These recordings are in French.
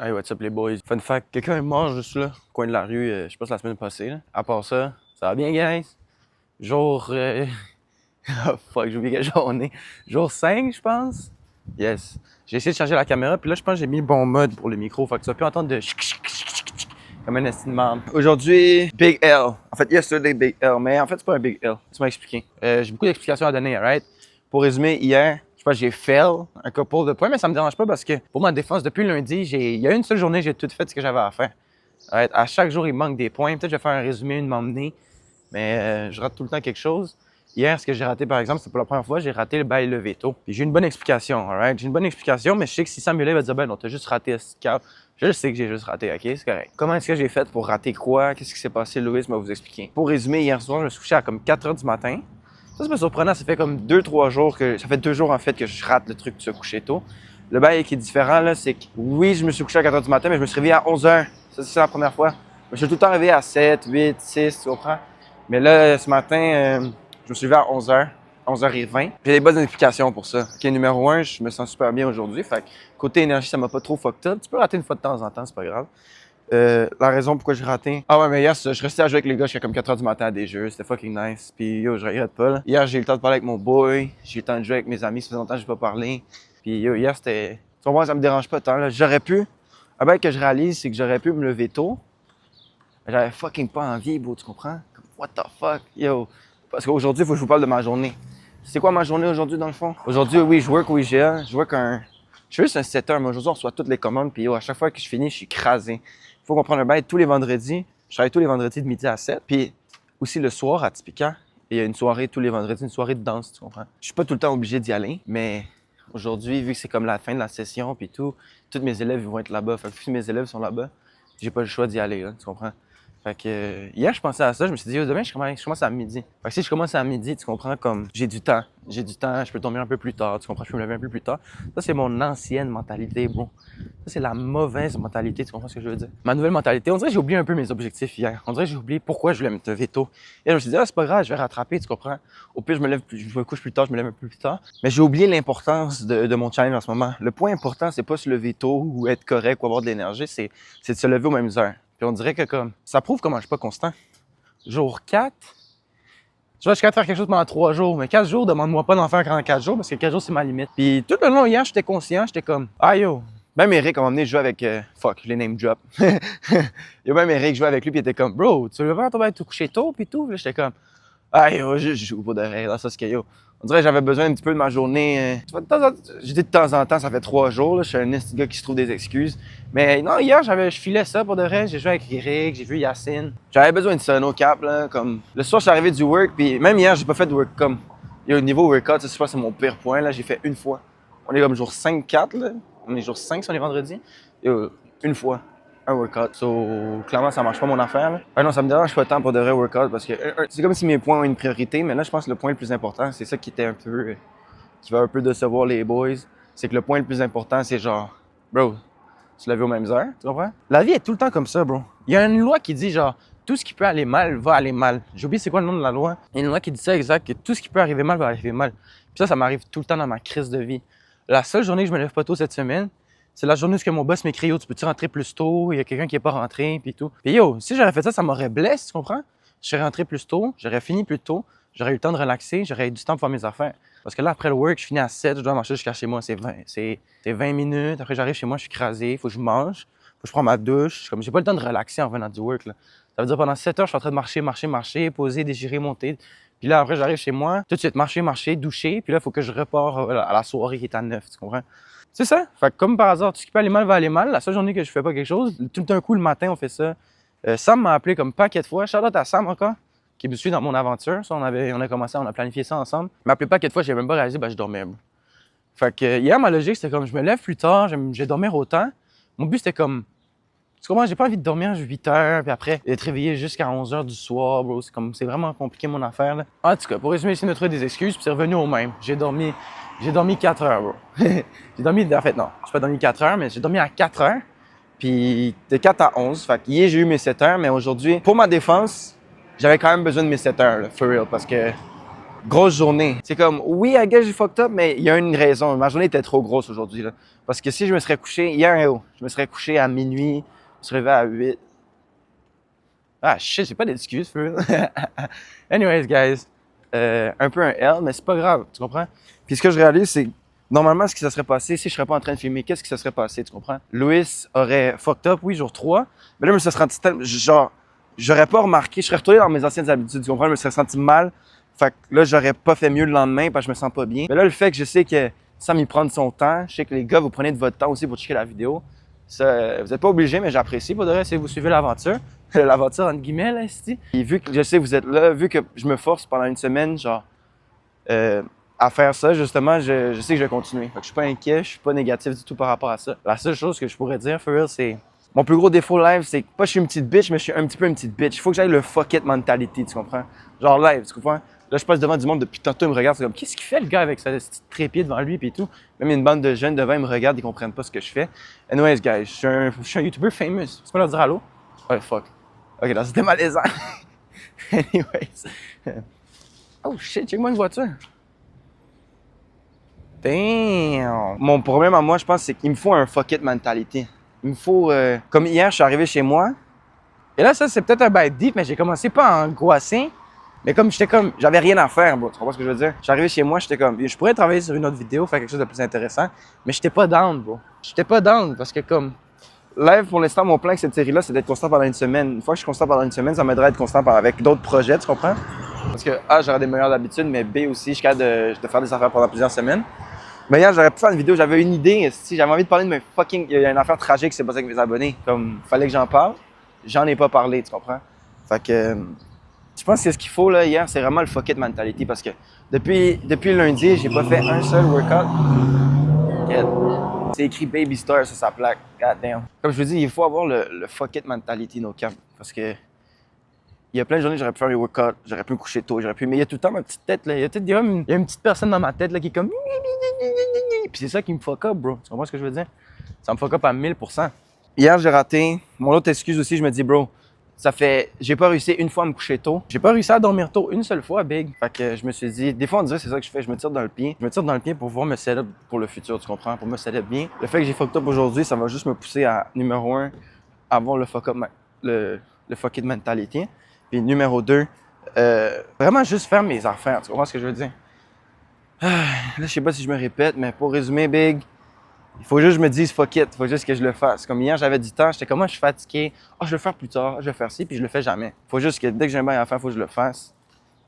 Hey, what's up les boys? Fun fact, quelqu'un est mort juste là, au coin de la rue, je sais pas si la semaine passée. Là. À part ça va bien guys? Jour... oh fuck, j'ai oublié quel jour on est. Jour 5, je pense? Yes. J'ai essayé de changer la caméra, puis là, je pense que j'ai mis le bon mode pour le micro, fait que tu vas plus entendre de comme un estime marde. Aujourd'hui, Big L. En fait, yesterday, Big L, mais en fait, c'est pas un Big L. Tu m'as expliqué. J'ai beaucoup d'explications à donner, alright? Pour résumer, hier, je pense que j'ai fail un couple de points, mais ça me dérange pas parce que pour ma défense, depuis lundi, il y a une seule journée, j'ai tout fait ce que j'avais à faire. Right? À chaque jour, il me manque des points. Peut-être que je vais faire un résumé, une m'emmener, mais je rate tout le temps quelque chose. Hier, ce que j'ai raté, par exemple, c'est pour la première fois, j'ai raté le bail levé tôt. Puis j'ai une bonne explication, alright? J'ai une bonne explication, mais je sais que si Samuel va dire, ben non, t'as juste raté ce cap. Je sais que j'ai juste raté, ok? C'est correct. Comment est-ce que j'ai fait pour rater quoi? Qu'est-ce qui s'est passé? Louis va vous expliquer. Pour résumer, hier soir, je me suis couché à comme 4 h du matin. Ça, c'est pas surprenant, ça fait comme 2-3 jours ça fait 2 jours en fait que je rate le truc de se coucher tôt. Le bail qui est différent, là, c'est que oui, je me suis couché à 4 h du matin, mais je me suis réveillé à 11 h. Ça, c'est la première fois. Je me suis tout le temps réveillé à 7, 8, 6, tu comprends? Mais là, ce matin, je me suis levé à 11 h, 11 h 20. J'ai des bonnes explications pour ça. Ok, numéro 1, je me sens super bien aujourd'hui. Fait que côté énergie, ça m'a pas trop fucked up. Tu peux rater une fois de temps en temps, c'est pas grave. La raison pourquoi j'ai raté. Ah ouais, mais hier, je restais à jouer avec les gars jusqu'à comme 4 h du matin à des jeux. C'était fucking nice. Puis yo, je regrette pas. Là. Hier, j'ai eu le temps de parler avec mon boy. J'ai eu le temps de jouer avec mes amis. Ça fait longtemps que j'ai pas parlé. Puis yo, hier, c'était. Tu comprends, ça me dérange pas tant. Là. J'aurais pu. Un bail que je réalise, c'est que j'aurais pu me lever tôt. Mais j'avais fucking pas envie, bro. Tu comprends? Comme, what the fuck? Yo. Parce qu'aujourd'hui, il faut que je vous parle de ma journée. C'est quoi ma journée aujourd'hui, dans le fond? Aujourd'hui, oui, je work IGA. Je work un. Je suis juste un setter, mais aujourd'hui, on reçoit toutes les commandes. Puis yo, à chaque fois que je finis, je suis crasé. Il faut comprendre un bail tous les vendredis. Je travaille tous les vendredis de midi à 7. Puis aussi le soir à Tipica. Il y a une soirée tous les vendredis, une soirée de danse, tu comprends? Je suis pas tout le temps obligé d'y aller, mais aujourd'hui, vu que c'est comme la fin de la session puis tout, tous mes élèves ils vont être là-bas. Fait que si mes élèves sont là-bas, j'ai pas le choix d'y aller, là, tu comprends? Fait que hier, je pensais à ça, je me suis dit, demain, je commence à midi. Fait que si je commence à midi, tu comprends, comme j'ai du temps. J'ai du temps, je peux dormir un peu plus tard, tu comprends, je peux me lever un peu plus tard. Ça, c'est mon ancienne mentalité, bon. Ça, c'est la mauvaise mentalité, tu comprends ce que je veux dire? Ma nouvelle mentalité, on dirait que j'ai oublié un peu mes objectifs hier. On dirait que j'ai oublié pourquoi je voulais me lever tôt. Et là, je me suis dit, c'est pas grave, je vais rattraper, tu comprends? Au pire, je me couche plus tard, je me lève un peu plus tard. Mais j'ai oublié l'importance de mon challenge en ce moment. Le point important, c'est pas se lever tôt ou être correct ou avoir de l'énergie, c'est de se lever aux mêmes heures. Puis on dirait que comme ça prouve comment je suis pas constant. Jour 4, je suis capable de faire quelque chose pendant 3 jours, mais 4 jours, demande-moi pas d'en faire pendant 4 jours parce que 4 jours, c'est ma limite. Puis tout le long hier, j'étais conscient, j'étais comme ah yo. Même Eric, on m'a amené jouer avec fuck, je l'ai name drop. Yo, même Eric jouait avec lui, puis il était comme bro, tu veux pas tomber te coucher tôt, puis tout. Puis là, j'étais comme ah yo, je joue pas de rire, là, ça c'est que yo. On dirait que j'avais besoin un petit peu de ma journée. Je dis de temps en temps, ça fait 3 jours. Là, je suis un gars qui se trouve des excuses. Mais non, hier, je filais ça pour de vrai. J'ai joué avec Eric, j'ai vu Yacine. J'avais besoin de ça, no cap. Là, comme... Le soir, je suis arrivé du work, puis même hier, j'ai pas fait de work comme. Au niveau workout, ça, c'est mon pire point. Là, j'ai fait une fois. On est comme jour 5-4, là. On est jour 5 si on est vendredi. Une fois. Un workout. So, clairement, ça marche pas mon affaire. Là. Ah non, ça me dérange pas tant pour de vrais workouts parce que c'est comme si mes points ont une priorité, mais là, je pense que le point le plus important, c'est ça qui était un peu. Qui va un peu décevoir les boys. C'est que le point le plus important, c'est genre, bro, tu l'as vu aux mêmes heures, tu comprends? La vie est tout le temps comme ça, bro. Il y a une loi qui dit genre, tout ce qui peut aller mal va aller mal. J'ai oublié c'est quoi le nom de la loi. Il y a une loi qui dit ça exact, que tout ce qui peut arriver mal va arriver mal. Puis ça m'arrive tout le temps dans ma crise de vie. La seule journée que je me lève pas tôt cette semaine, c'est la journée où mon boss m'écrit, yo, tu peux-tu rentrer plus tôt? Il y a quelqu'un qui est pas rentré, puis tout. Puis yo, si j'aurais fait ça, ça m'aurait blessé, tu comprends? Je serais rentré plus tôt, j'aurais fini plus tôt, j'aurais eu le temps de relaxer, j'aurais eu du temps pour faire mes affaires. Parce que là, après le work, je finis à 7, je dois marcher jusqu'à chez moi, c'est 20 minutes. Après, j'arrive chez moi, je suis crasé, il faut que je mange, faut que je prenne ma douche. Comme j'ai pas le temps de relaxer en venant du work, là. Ça veut dire pendant 7 heures, je suis en train de marcher, poser, déchirer, monter. Puis là, après, j'arrive chez moi, tout de suite, marcher, doucher. Puis là, il faut que je repars à la soirée qui est à 9, tu comprends? C'est ça. Fait que comme par hasard, tout ce qui peut aller mal va aller mal. La seule journée que je fais pas quelque chose, tout d'un coup, le matin, on fait ça. Sam m'a appelé comme paquet de fois. Shout-out à Sam encore, qui me suit dans mon aventure. Ça, on a planifié ça ensemble. Il m'a appelé paquet de fois, j'ai même pas réalisé, je dormais. Fait que hier, ma logique, c'était comme, je me lève plus tard, je vais dormir autant. Mon but, c'était comme, tu comprends, j'ai pas envie de dormir 8 heures, puis après, d'être réveillé jusqu'à 11 h du soir, bro. C'est vraiment compliqué, mon affaire, là. En tout cas, pour résumer, c'est notre des excuses, puis c'est revenu au même. J'ai dormi 4 heures, bro. En fait, non, j'ai pas dormi 4 heures, mais j'ai dormi à 4 heures, puis de 4 à 11. Fait que hier, j'ai eu mes 7 heures, mais aujourd'hui, pour ma défense, j'avais quand même besoin de mes 7 heures, là, for real, parce que Grosse journée. C'est comme, oui, I guess j'ai fucked up, mais il y a une raison. Ma journée était trop grosse aujourd'hui, là. Parce que si je me serais couché, hier, je me serais couché à minuit, je me serais levé à 8. Ah, shit, j'ai pas d'excuses, for real. Anyways, guys, un peu un L, mais c'est pas grave, tu comprends? Puis ce que je réalise, c'est normalement, ce qui se serait passé, si je serais pas en train de filmer, qu'est-ce qui se serait passé, tu comprends? Louis aurait fucked up, oui, jour 3, mais là, je me serais senti tellement, genre, j'aurais pas remarqué, je serais retourné dans mes anciennes habitudes, tu comprends? Je me serais senti mal. Fait que là, j'aurais pas fait mieux le lendemain parce que je me sens pas bien. Mais là, le fait que je sais que Sam, il prend son temps, je sais que les gars, vous prenez de votre temps aussi pour checker la vidéo. Ça, vous êtes pas obligés, mais j'apprécie. Pour de vrai, si vous suivez l'aventure. L'aventure, entre guillemets, là, ici. Et vu que je sais que vous êtes là, vu que je me force pendant une semaine, genre, à faire ça, justement, je sais que je vais continuer. Fait que je suis pas inquiet, je suis pas négatif du tout par rapport à ça. La seule chose que je pourrais dire, for real, c'est... Mon plus gros défaut live, c'est que pas je suis une petite bitch, mais je suis un petit peu une petite bitch. Il faut que j'aille le fuck it mentality, tu comprends? Genre live, tu comprends? Là, je passe devant du monde depuis tantôt, ils me regardent, c'est comme, qu'est-ce qu'il fait le gars avec sa petite trépied devant lui et tout? Même une bande de jeunes devant, ils me regardent, ils comprennent pas ce que je fais. Anyways, guys, je suis un YouTuber famous. Tu peux leur dire allô? Ouais, fuck. Ok, là, c'était malaisant. Anyways. Oh shit, check-moi une voiture. Damn! Mon problème à moi, je pense, c'est qu'il me faut un fuck it mentality. Il me faut... Comme hier, je suis arrivé chez moi. Et là, ça, c'est peut-être un bad deep, mais j'ai commencé pas à angoisser. Mais comme j'avais rien à faire, bro. Tu comprends ce que je veux dire? Je suis arrivé chez moi, j'étais comme, je pourrais travailler sur une autre vidéo, faire quelque chose de plus intéressant, mais j'étais pas down, bro. J'étais pas down parce que comme, live, pour l'instant, mon plan avec cette série-là, c'est d'être constant pendant une semaine. Une fois que je suis constant pendant une semaine, ça m'aiderait à être constant avec d'autres projets, tu comprends? Parce que, A, j'aurais des meilleures habitudes, mais B aussi, je suis capable de faire des affaires pendant plusieurs semaines. Mais hier, j'aurais pu faire une vidéo, j'avais une idée, si j'avais envie de parler de mes fucking... Il y a une affaire tragique qui s'est passée avec mes abonnés. Comme, fallait que j'en parle. J'en ai pas parlé, tu comprends? Fait que, je pense que ce qu'il faut, là, hier, c'est vraiment le fuck it mentality parce que depuis lundi, j'ai pas fait un seul workout. C'est écrit Baby Star sur sa plaque. God damn. Comme je vous dis, il faut avoir le fuck it mentality no cap parce que il y a plein de journées j'aurais pu faire les workouts, j'aurais pu me coucher tôt, mais il y a tout le temps ma petite tête, là. Il y a une petite personne dans ma tête, là, qui est comme... Puis c'est ça qui me fuck up, bro. Tu comprends ce que je veux dire? Ça me fuck up à 1000%. Hier, j'ai raté. Mon autre excuse aussi, je me dis, bro, j'ai pas réussi une fois à me coucher tôt. J'ai pas réussi à dormir tôt une seule fois, big. Fait que je me suis dit, des fois, on dirait c'est ça que je fais, je me tire dans le pied. Je me tire dans le pied pour pouvoir me set up pour le futur, tu comprends? Pour me set up bien. Le fait que j'ai fucked up aujourd'hui, ça va juste me pousser à, numéro 1, avoir le fuck up, le fuck it mentality. Puis numéro 2, vraiment juste faire mes affaires. Tu comprends ce que je veux dire? Là, je sais pas si je me répète, mais pour résumer, big, il faut juste que je me dise fuck it. Il faut juste que je le fasse. Comme hier, j'avais du temps, j'étais comme moi, je suis fatigué. Ah, je vais le faire plus tard, je vais faire ci, puis je le fais jamais. Il faut juste que dès que j'ai un bail à faire, il faut que je le fasse.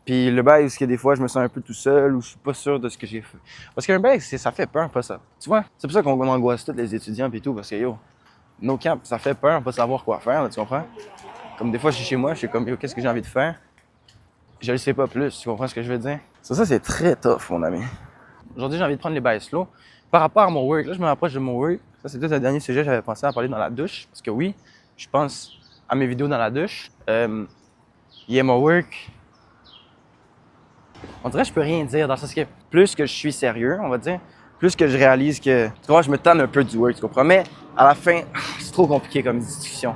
Puis le bail, c'est que des fois, je me sens un peu tout seul ou je suis pas sûr de ce que j'ai fait. Parce qu'un bail, ça fait peur, pas ça. Tu vois? C'est pour ça qu'on angoisse tous les étudiants et tout, parce que yo, no camp, ça fait peur, pas savoir quoi faire, là, tu comprends? Comme des fois, je suis chez moi, je suis comme, yo, qu'est-ce que j'ai envie de faire? Je le sais pas plus, tu comprends ce que je veux dire? Ça c'est très tough, mon ami. Aujourd'hui, j'ai envie de prendre les bails slow. Par rapport à mon work, là, je me rapproche de mon work. Ça, c'est peut-être le dernier sujet que j'avais pensé à parler dans la douche. Parce que oui, je pense à mes vidéos dans la douche. Il y a mon work. On dirait que je peux rien dire dans le sens que plus que je suis sérieux, on va dire, plus que je réalise que, tu vois, je me tanne un peu du work, tu comprends? Mais à la fin, c'est trop compliqué comme discussion.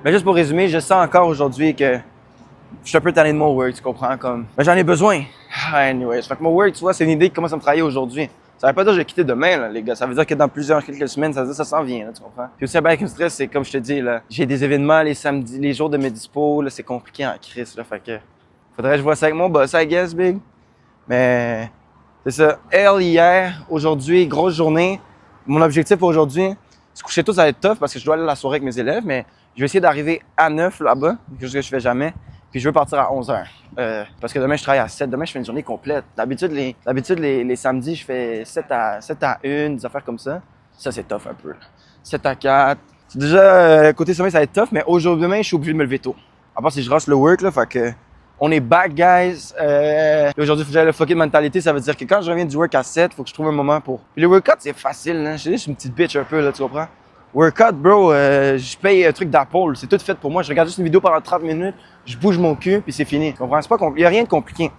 Mais juste pour résumer, je sens encore aujourd'hui que je suis un peu tanné de mon work, tu comprends? Comme, mais j'en ai besoin. Anyways, fait que mon work, tu vois, c'est une idée qui commence à me travailler aujourd'hui. Ça veut pas dire que je vais quitter demain, là, les gars. Ça veut dire que dans quelques semaines, ça veut dire que ça s'en vient, là, tu comprends? Puis aussi, avec le stress, c'est comme je te dis, là, j'ai des événements les samedis, les jours de mes dispos, là, c'est compliqué en crise, là. Fait que, faudrait que je vois ça avec mon boss, I guess, big. Mais, c'est ça. Elle, hier, aujourd'hui, grosse journée. Mon objectif pour aujourd'hui, se coucher tôt, ça va être tough parce que je dois aller à la soirée avec mes élèves, mais je vais essayer d'arriver à 9 là-bas, quelque chose que je fais jamais. Puis je veux partir à 11h. Parce que demain, je travaille à 7. Demain, je fais une journée complète. D'habitude, les samedis, je fais 7 à 1, des affaires comme ça. Ça, c'est tough un peu. 7 à 4. C'est déjà, côté sommeil, ça va être tough, mais aujourd'hui, demain, je suis obligé de me lever tôt. À part si je rase le work, là, fait que... On est back, guys. Aujourd'hui, il faut que j'aille le fucking mentalité. Ça veut dire que quand je reviens du work à 7, il faut que je trouve un moment pour... Puis le workout, c'est facile, hein. Je suis une petite bitch un peu, là, tu comprends? Workout, bro, je paye un truc d'Apple. C'est tout fait pour moi. Je regarde juste une vidéo pendant 30 minutes, je bouge mon cul, puis c'est fini. Tu comprends? Il n'y a rien de compliqué.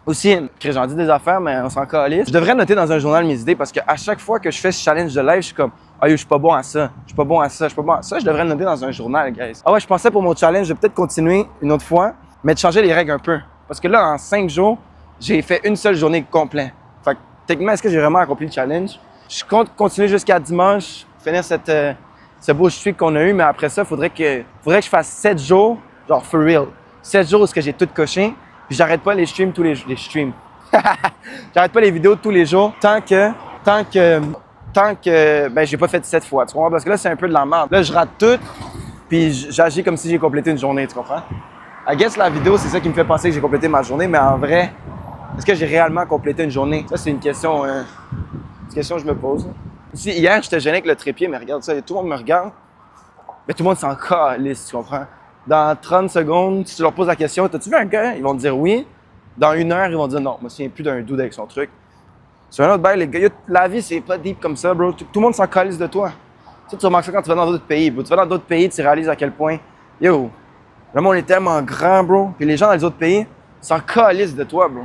Aussi, j'en dis des affaires, mais on s'en calisse. Je devrais noter dans un journal mes idées parce qu'à chaque fois que je fais ce challenge de live, je suis comme, ah, yo, je suis pas bon à ça. Je suis pas bon à ça. Je suis pas bon à ça. Je devrais le noter dans un journal, guys. Ah ouais, je pensais pour mon challenge, je vais peut-être continuer une autre fois, mais de changer les règles un peu. Parce que là, en 5 jours, j'ai fait une seule journée complète. Fait que, techniquement, est-ce que j'ai vraiment accompli le challenge? Je compte continuer jusqu'à dimanche, finir ce beau streak qu'on a eu, mais après ça, faudrait que je fasse 7 jours, genre for real. 7 jours où j'ai tout coché, puis j'arrête pas les streams les streams. J'arrête pas les vidéos tous les jours tant que ben j'ai pas fait 7 fois, tu comprends? Parce que là, c'est un peu de la merde. Là, je rate tout, puis j'agis comme si j'ai complété une journée, tu comprends? I guess la vidéo, c'est ça qui me fait penser que j'ai complété ma journée, mais en vrai, est-ce que j'ai réellement complété une journée? Ça, c'est une question que je me pose. Ici, hier, j'étais gêné avec le trépied, mais regarde ça, tout le monde me regarde, mais tout le monde s'en calisse, tu comprends? Dans 30 secondes, si tu leur poses la question, t'as-tu vu un gars? Ils vont te dire oui. Dans 1 heure, ils vont dire non. Moi, je me souviens plus d'un dude avec son truc. C'est un autre bail, les gars. La vie, c'est pas deep comme ça, bro. Tout le monde s'en calisse de toi. Tu remarques ça quand tu vas dans d'autres pays, bro. Tu vas dans d'autres pays, tu réalises à quel point, yo, le monde est tellement grand, bro. Puis les gens dans les autres pays s'en calissent de toi, bro.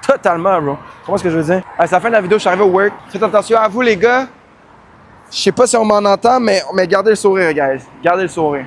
Totalement, bro. Tu comprends ce que je veux dire? C'est la fin de la vidéo, je suis arrivé au work. Faites attention à vous, les gars. Je sais pas si on m'en entend, mais gardez le sourire, guys. Gardez le sourire.